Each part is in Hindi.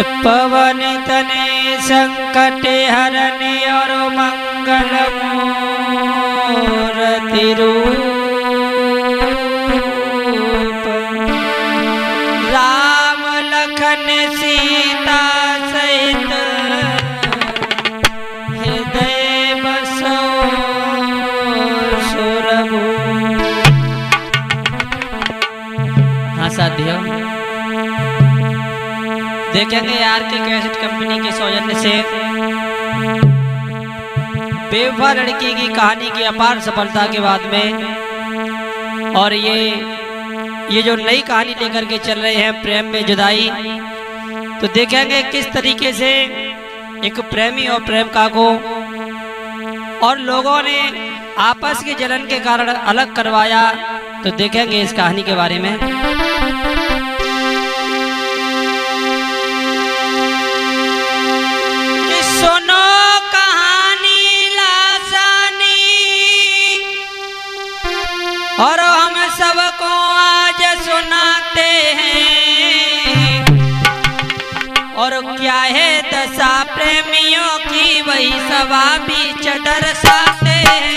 पवन तने संकट हरने और मंगल मूर्ति रूप राम लखन सीता सहित हृदय बसो सुरभूप। हाँ साथियों, देखेंगे यार के कैसेट कंपनी के सौजन्य से बेवफा लड़की की कहानी की अपार सफलता के बाद में, और ये जो नई कहानी लेकर के चल रहे हैं प्रेम में जुदाई, तो देखेंगे किस तरीके से एक प्रेमी और प्रेमिका को और लोगों ने आपस की जलन के कारण अलग करवाया। तो देखेंगे इस कहानी के बारे में। सुनो कहानी लासानी और हम सबको आज सुनाते हैं, और क्या है दशा प्रेमियों की वही सवा बीच दर्शाते हैं।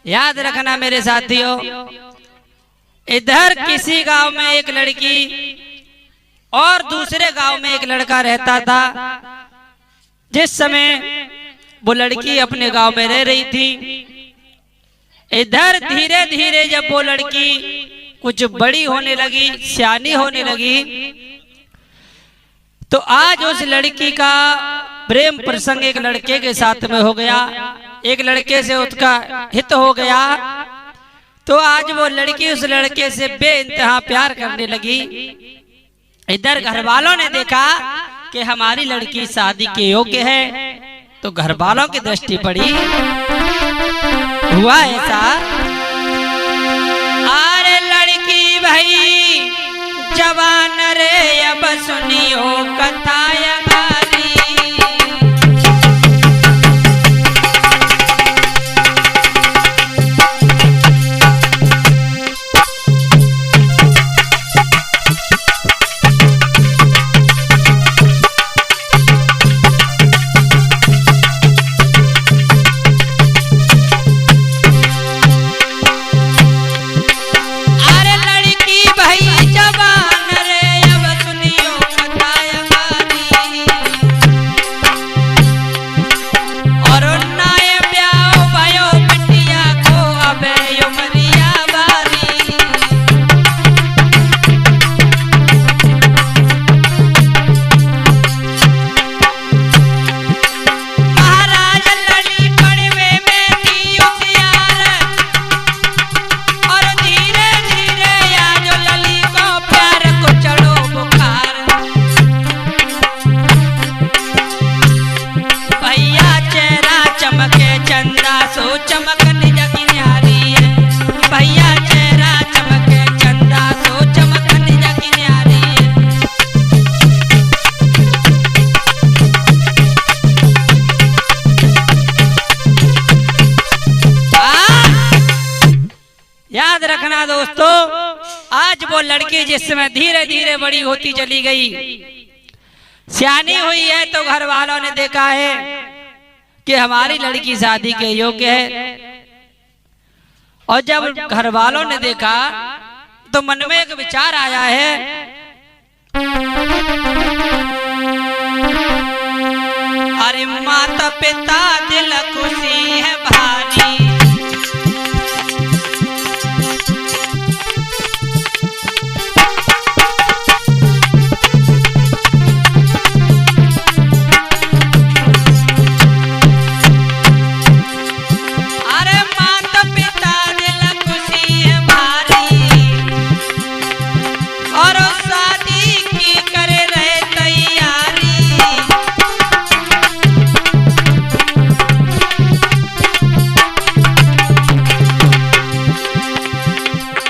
याद रखना मेरे साथियों, इधर किसी गांव में एक लड़की और दूसरे गांव में एक लड़का रहता था। जिस समय वो लड़की अपने गांव में रह रही थी, इधर धीरे धीरे जब वो लड़की कुछ बड़ी होने लगी, सियानी होने लगी, तो आज उस लड़की का प्रेम प्रसंग एक लड़के के साथ में हो गया। एक लड़के से उसका हित हो गया, तो आज वो लड़की उस लड़के से बेइंतहा प्यार करने लगी। इधर घर वालों ने देखा कि हमारी लड़की शादी के योग्य है, तो घर वालों की दृष्टि पड़ी। हुआ ऐसा, अरे लड़की भाई जवान रे अब सुनियो कथा हमारी। जवान रे अब सुनियो कथा याद रखना दोस्तों, आज वो लड़की जिस समय धीरे धीरे बड़ी होती चली गई, सियानी हुई है, तो घर वालों ने देखा है कि हमारी लड़की शादी के योग्य है। और जब घर वालों ने देखा तो मन में एक विचार आया है, अरे माता पिता दिल खुशी है भारी,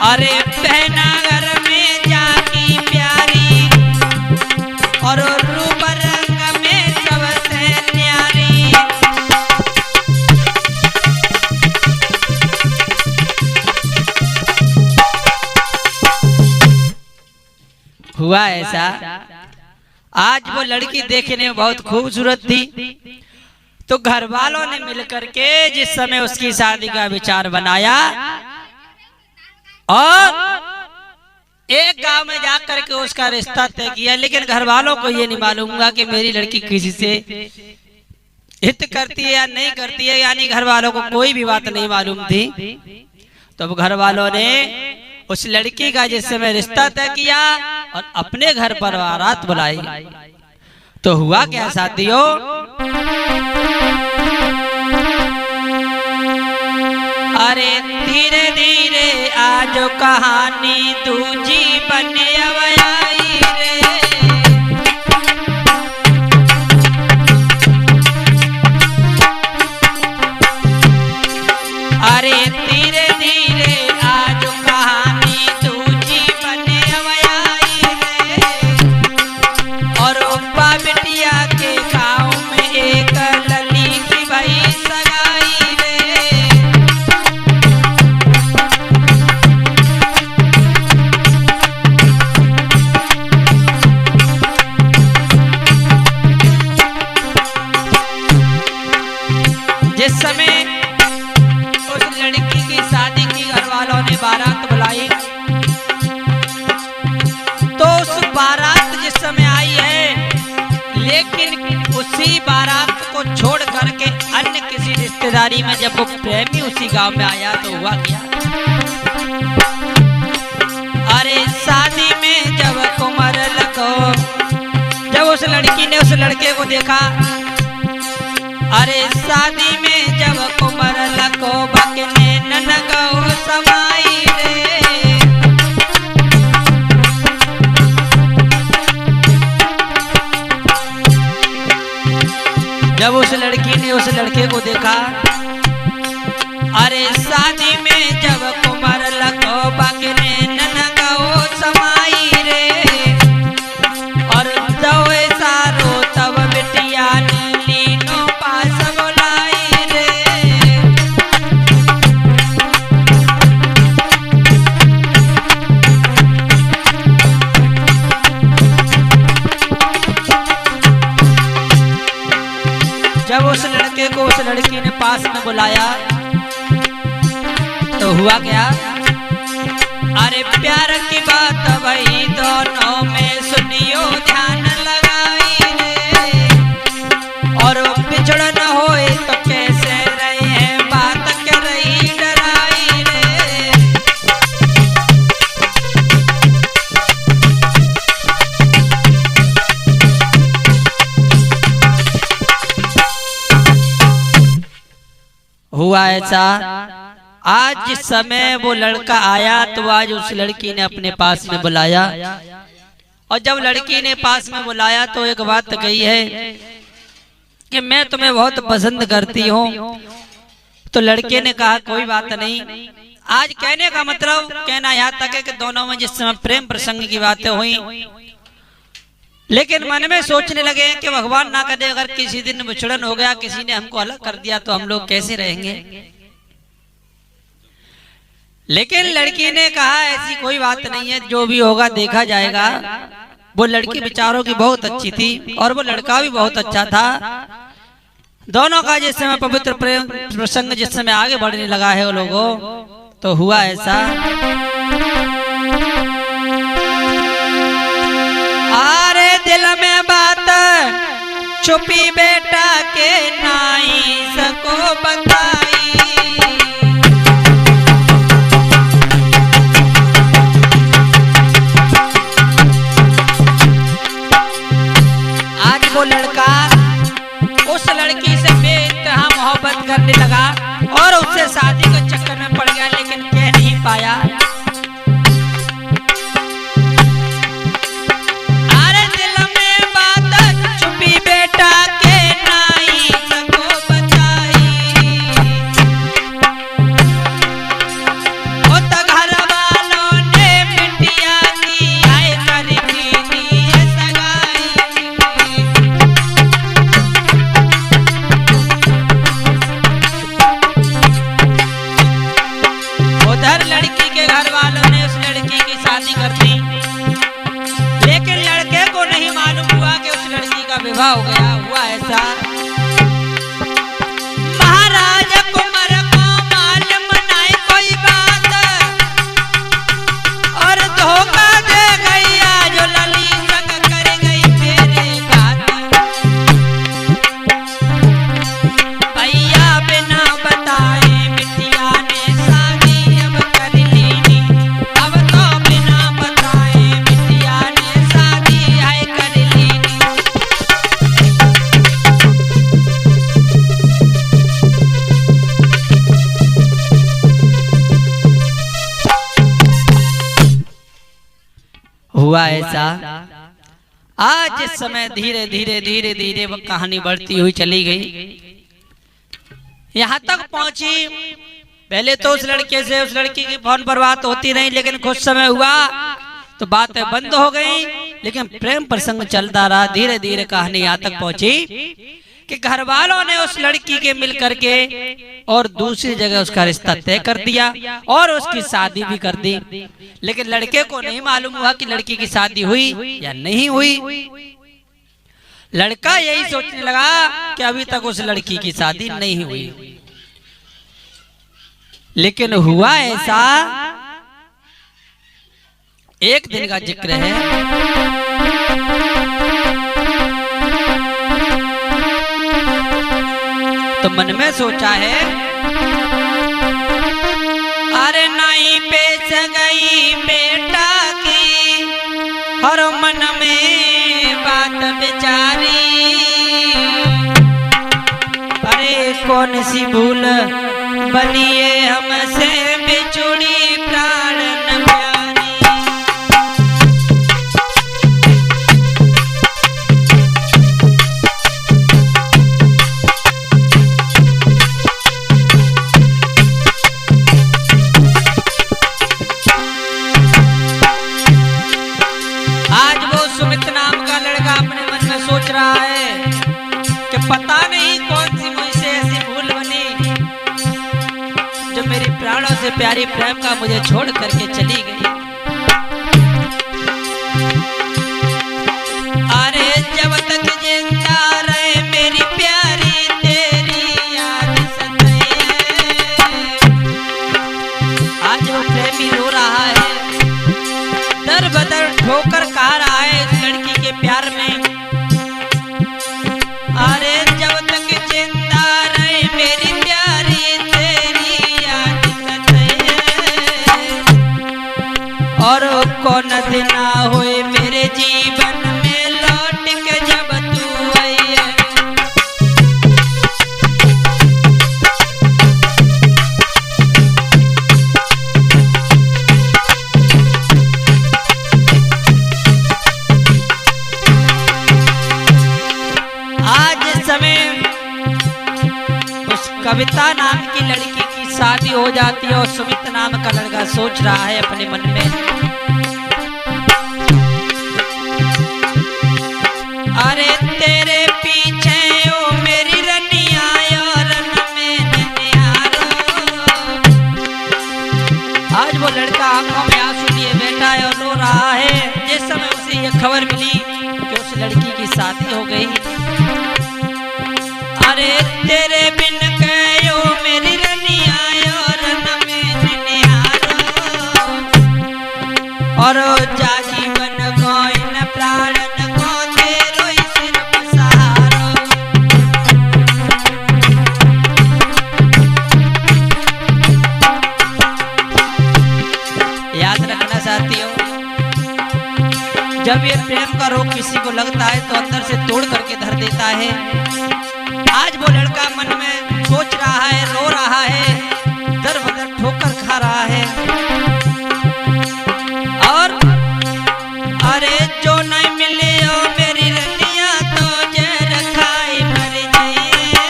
अरे बहना घर में जाकी प्यारी, और रूप रंग में सबसे न्यारी। हुआ ऐसा, आज वो लड़की देखने में बहुत खूबसूरत थी, तो घर वालों ने मिलकर के जिस समय उसकी शादी का विचार बनाया और एक गांव में जाकर के उसका रिश्ता तय किया। लेकिन घर वालों को ये नहीं मालूम हुआ कि मेरी लड़की किसी से हित करती है या नहीं करती है, यानी घर वालों को कोई भी बात नहीं मालूम थी। तो घर वालों ने उस लड़की का जिस समय रिश्ता तय किया और अपने घर पर बारात बुलाई। तो हुआ क्या साथियों, अरे धीरे धीरे आज कहानी दूजी बने आई रे, अरे धीरे धीरे आज कहानी दूजी बने आई रे, और उप्पा बिटिया के गाँव में एक लली की भाई सगाई रे। जिस समय उस लड़की की शादी की घर वालों ने बारात बुलाई, तो उस बारात जिस समय आई है, लेकिन उसी बारात को छोड़ करके अन्य किसी रिश्तेदारी में जब वो प्रेमी उसी गांव में आया तो हुआ क्या, अरे शादी में जब कुमार लगो, जब उस लड़की ने उस लड़के को देखा, अरे शादी में जब कुमार लगो बकने ननगो समाई रे, जब उस लड़की ने उस लड़के को देखा, अरे शादी में जब कुमार लगो बकने ननगो समाई रे, और दौए सारो तब बिटिया लीनो पास बुलाई रे। जब उस लड़के को उस लड़की ने पास में बुलाया तो हुआ क्या, अरे प्यार की बात भाई दोनों में सुनियो ध्यान लगाई रे, और बिछड़ न होए तो कैसे रहे हैं बात कर रही डराई रे। हुआ ऐसा, आज जिस समय वो लड़का आया तो आज उस लड़की ने अपने पास में बुलाया, और जब लड़की ने पास में बुलाया तो एक बात कही है कि मैं तुम्हें बहुत पसंद करती हूँ। तो लड़के ने कहा कोई बात नहीं। आज कहने का मतलब कहना यहाँ तक है कि दोनों में जिस समय प्रेम प्रसंग की बातें हुई, लेकिन मन में सोचने लगे कि भगवान ना करे अगर किसी दिन विछड़न हो गया, किसी ने हमको अलग कर दिया तो हम लोग कैसे रहेंगे। लेकिन लड़की ने कहा ऐसी कोई बात नहीं है, जो भी होगा देखा जाएगा। वो लड़की विचारों की बहुत अच्छी थी और वो लड़का भी बहुत अच्छा था। दोनों का जिस समय पवित्र प्रेम प्रसंग जिस समय आगे बढ़ने लगा है वो लोगों, तो हुआ ऐसा, अरे दिल में बात छुपी बेटा के नाई सको बताई। आज वो लड़का उस लड़की से बेइंतहा मोहब्बत करने लगा और उससे शादी के चक्कर में पड़ गया, लेकिन कह नहीं पाया। अरे दिल में बात छुपी बेटा के नाई सको बताई। ओ तो घर वालों ने बिटिया की आए करके दी सगाई। उधर लड़की के घर वालों ने उस लड़की की शादी कर दी, लेकिन लड़के को नहीं मालूम हुआ कि उस लड़की का विवाह हो गया। हुआ ऐसा, महाराज कुंवर को मालूम नहीं कोई बात और धोखा दे गई आज लली संग कर गई तेरे घात। भैया बिना बताए बिटिया ने शादी अब कर ली, अब तो बिना बताए बिटिया ने शादी है कर ली। हुआ ऐसा, आज इस समय धीरे धीरे धीरे धीरे वो कहानी बढ़ती हुई चली गई, यहाँ तक पहुंची। पहले तो उस लड़के से उस लड़की की फोन पर बात होती नहीं, लेकिन कुछ समय हुआ तो बातें बंद हो गई, लेकिन प्रेम प्रसंग चलता रहा। धीरे धीरे कहानी यहाँ तक पहुंची कि घर वालों ने उस लड़की के मिल करके और दूसरी जगह उसका रिश्ता तय कर दिया और उसकी शादी भी कर दी। लेकिन लड़के को नहीं मालूम हुआ कि लड़की की शादी हुई या नहीं हुई। लड़का यही सोचने लगा कि अभी तक उस लड़की की शादी नहीं हुई। लेकिन हुआ ऐसा, एक दिन का जिक्र है, तो मन में सोचा है, अरे नाई पेश गई बेटा की हर मन में बात बेचारी। अरे कौन सी भूल बनिए हमसे बिछुड़ी प्राण न प्यारी। आज वो सुमित नाम का लड़का अपने मन में सोच रहा है कि पता नहीं कौन सी मुझसे ऐसी भूल बनी जो मेरी प्राणों से प्यारी प्रेम का मुझे छोड़ करके चली गई। अरे जब तक जिंदा रहे मेरी प्यारी तेरी याद सताए। आज वो प्रेमी रो रहा है, दर बदर ठोकर खा रहा है इस लड़की के प्यार में। अरे जब तक जिंदा रहे मेरी प्यारी तेरी याद सताए। और कौन दिन हुए मेरे जीवन में लौट के जब तू आई है। कविता नाम की लड़की की शादी हो जाती है और सुमित नाम का लड़का सोच रहा है अपने मन में, अरे तेरे पीछे ओ मेरी रनिया रन में ननिहारो। लड़का आंखों में आंसू लिए बैठा है और रो रहा है। जिस समय उसे ये खबर मिली कि उस लड़की की शादी हो गई। अरे तेरे बिन कहो मेरी रनिया और रन में निहारो और जा जीवन को इन प्राणन को तेरो ही सिर्फ सहारो। याद रखना साथियों, जब ये प्रेम का रोग किसी को लगता है तो अंदर से तोड़ करके धर देता है। आज वो लड़का मन में सोच रहा है, रो रहा है, दर बदर ठोकर खा रहा है। और अरे जो नहीं मिले ओ मेरी रनिया तो जहर खाई मर जाइए।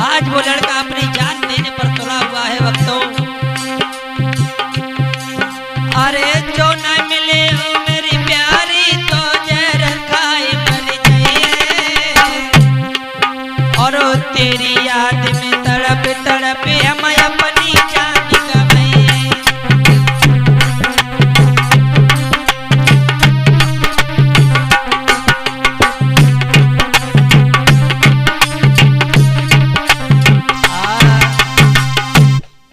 आज वो लड़का अपनी जान देने पर तुला हुआ है भक्तों। अरे जो नहीं मिले ओ मेरी प्यारी तो जहर खाई मर जाइए। और तेरी याद में तड़प तड़प हम अपनी जान गवाइए।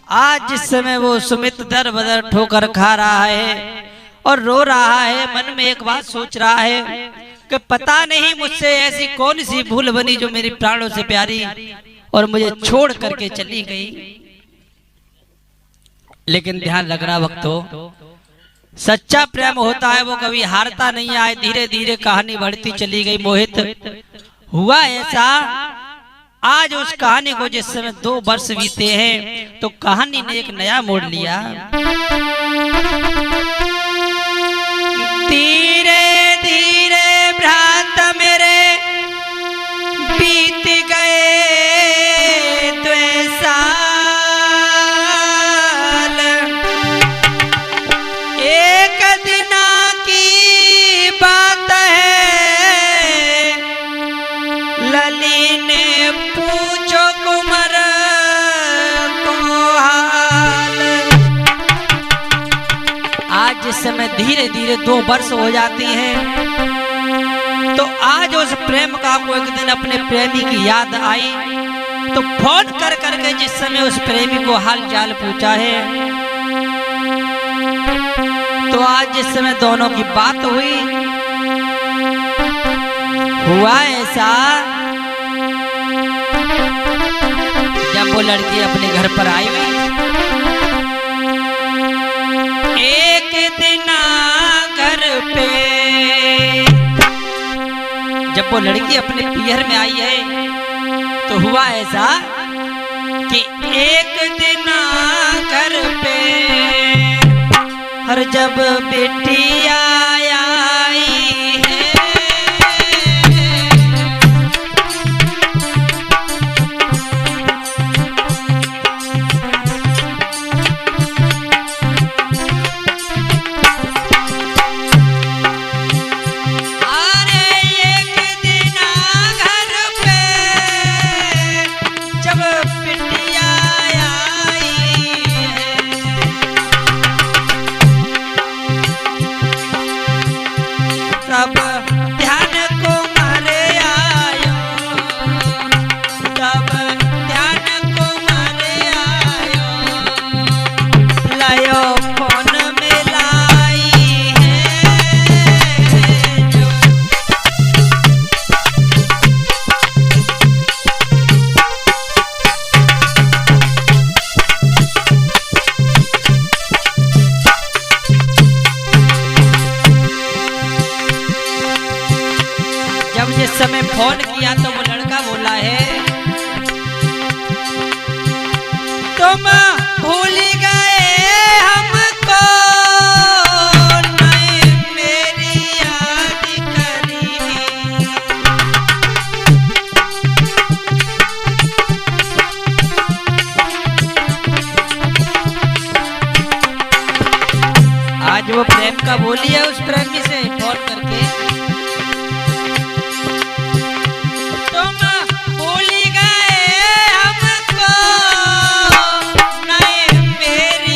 आज जिस समय वो सुमित दर बदर ठोकर खा रहा है और रो रहा है, मन में एक बात सोच रहा है कि पता नहीं मुझसे ऐसी कौन सी भूल बनी जो मेरी प्राणों से प्यारी और मुझे छोड़ करके चली गई। लेकिन ध्यान रखना भक्तों, सच्चा प्रेम होता है वो कभी हारता नहीं है। धीरे धीरे कहानी बढ़ती चली गई। मोहित हुआ ऐसा, आज उस कहानी को जिस समय 2 वर्ष बीते हैं तो कहानी ने एक नया मोड़ लिया। धीरे धीरे भ्रात मेरे बीत गए 2 साल। एक दिन की बात है, लली ने पूछो कुंवर को हाल। आज जिस समय धीरे धीरे 2 वर्ष हो जाती हैं तो आज उस प्रेम का को एक दिन अपने प्रेमी की याद आई तो फोन कर करके जिस समय उस प्रेमी को हाल चाल पूछा है तो आज जिस समय दोनों की बात हुई, हुआ ऐसा जब वो लड़की अपने घर पर आई हुई, एक दिन घर पे जब वो लड़की अपने पियर में आई है तो हुआ ऐसा कि एक दिन घर पे हर जब बेटी आई है समय फोन किया तो वो लड़का बोला है तुम भूल गए हमको, नहीं मेरी याद करी। आज वो प्रेम का बोली है उस प्रेमी से फोन करके, भूल गए हमको, नहीं मेरी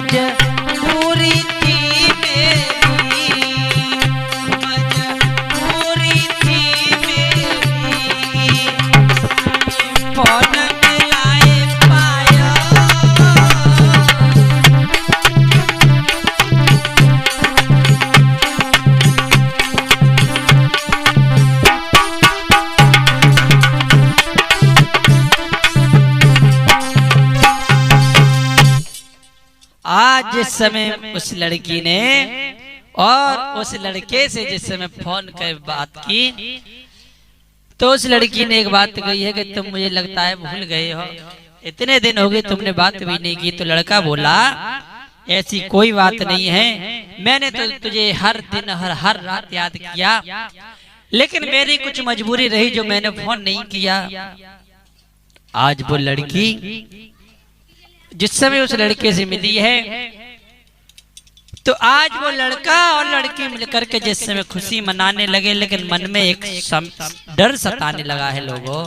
मजबूरी थी मेरी, मजबूरी थी मेरी, फोन मिलाए पाया। आज जिस समय उस लड़की ने और उस लड़के से जिस समय फोन कर बात की, तो उस लड़की ने एक बात कही है कि तुम मुझे लगता है भूल गए हो, इतने दिन हो गए तुमने बात भी नहीं की। तो लड़का बोला ऐसी कोई बात नहीं है, मैंने तो तुझे हर दिन हर रात याद किया, लेकिन मेरी कुछ मजबूरी रही जो मैंने फोन नहीं किया। आज वो लड़की जिस समय उस लड़के से मिली है, तो आज वो लड़का और लड़की मिलकर के जिस समय खुशी मनाने लगे, लेकिन मन में एक डर सताने लगा है लोगों।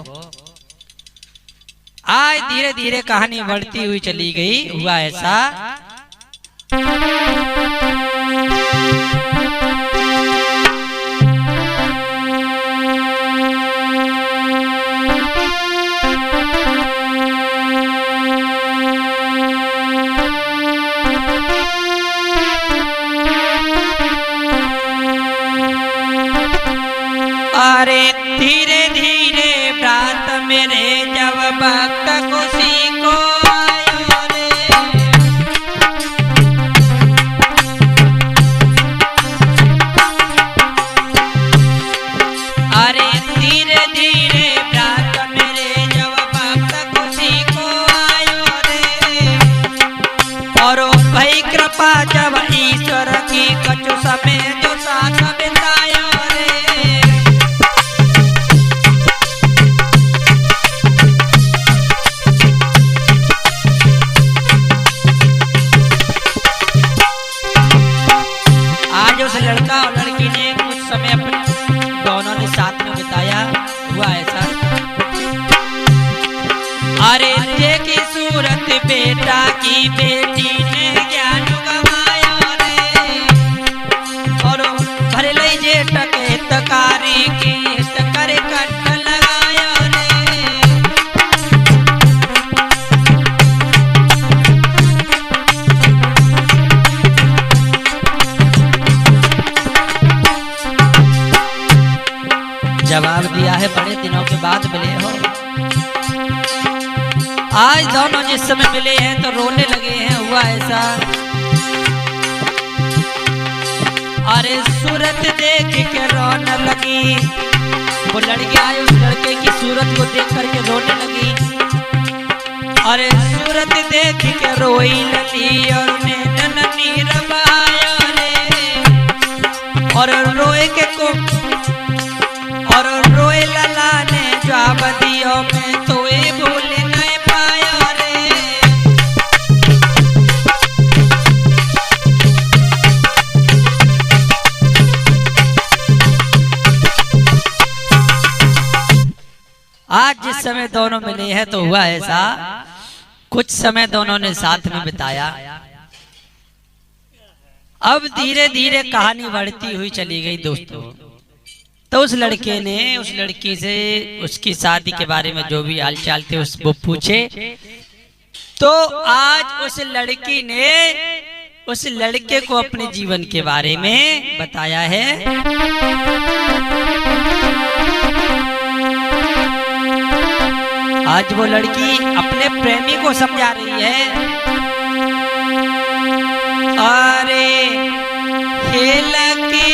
आज धीरे धीरे कहानी बढ़ती हुई चली गई। हुआ ऐसा अरे धीरे धीरे रात मेरे जब वक्त खुशी को आयो रे, अरे धीरे धीरे रात मेरे जब वक्त खुशी को आयो रे, और भाई कृपा जब ईश्वर की कछु समय जो साथ बितायो रे। लड़का और लड़की ने कुछ समय दोनों ने साथ में बिताया। हुआ ऐसा अरे देखी सूरत बेटा की बेटी ने ज्ञान गवाया रे, और भर लई जेठ के हितकारी की हित करे कंठ लगाया रे। जवाब दिया है बड़े दिनों के बाद मिले हो। आज दोनों जिस समय मिले हैं तो रोने लगे हैं। हुआ ऐसा अरे सूरत देख के रोने लगी, वो लड़की आई उस लड़के की सूरत को देख करके रोने लगी। अरे सूरत देख के रोई लली और नैनन नीर बहाया रे, और रोए के को और रोए लला ने जवाब दियो मैं तो ये भूल नहीं पाया रे। आज जिस समय दोनों मिले हैं तो हुआ ऐसा कुछ समय दोनों ने साथ में बिताया। अब धीरे धीरे कहानी बढ़ती हुई चली गई दोस्तों। तो उस लड़के ने उस लड़की से उसकी शादी के बारे में जो भी हालचाल थे वो पूछे, तो आज उस लड़की ने उस लड़के को अपने जीवन के बारे में बताया है। आज वो लड़की अपने प्रेमी को समझा रही है। अरे हे लकी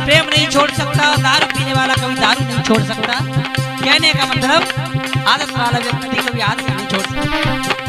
प्रेम नहीं छोड़ सकता और दारू पीने वाला कभी दारू नहीं छोड़ सकता। कहने का मतलब आदत वाला व्यक्ति कभी आदत नहीं छोड़ सकता।